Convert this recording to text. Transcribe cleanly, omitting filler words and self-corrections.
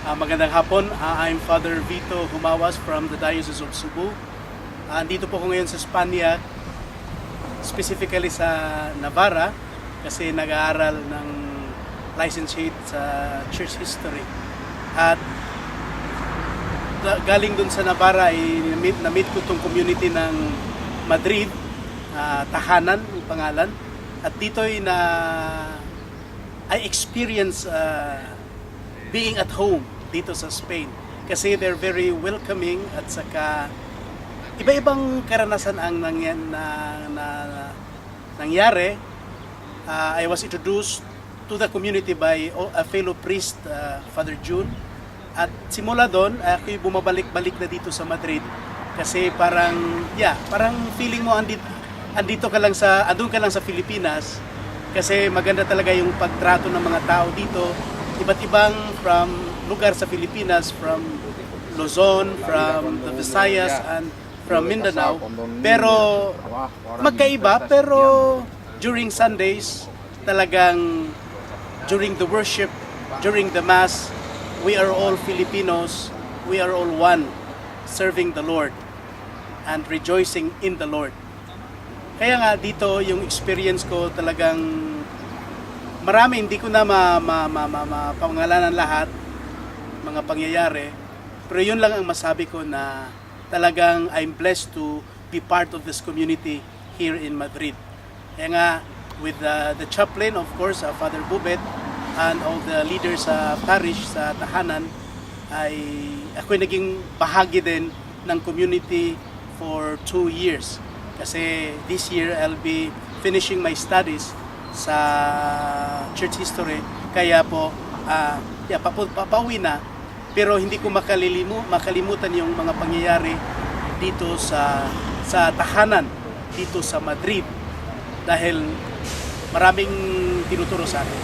Magandang hapon. I'm Father Vito Humawas from the Diocese of Cebu. Andito po ko ngayon sa Spanya, specifically sa Navarra, kasi nag-aaral ng licentiate sa Church History. At galing dun sa Navarra ay na-meet ko itong community ng Madrid, Tahanan ang pangalan. At dito ay I experience being at home dito sa Spain, kasi they're very welcoming at saka iba-ibang karanasan ang nangyari. I was introduced to the community by a fellow priest, Father June, at simula doon ako'y bumabalik-balik na dito sa Madrid kasi parang feeling mo andun ka lang sa Pilipinas, kasi maganda talaga yung pagtrato ng mga tao dito, iba't ibang from lugar sa Pilipinas, from Luzon, from the Visayas, and from Mindanao. Pero magkaiba, pero during Sundays, talagang during the worship, during the Mass, we are all Filipinos, we are all one, serving the Lord and rejoicing in the Lord. Kaya nga dito yung experience ko talagang marami, hindi ko na mapangalanan lahat mga pangyayari, pero yun lang ang masabi ko, na talagang I'm blessed to be part of this community here in Madrid. Kaya nga with the chaplain, of course, Father Bubet, and all the leaders sa parish sa Tahanan, ay ako'y naging bahagi din ng community for 2 years. Kasi this year I'll be finishing my studies sa Church History, kaya po papauwi na, pero hindi ko makalimutan yung mga pangyayari dito sa Tahanan, dito sa Madrid, dahil maraming tinuturo sa akin.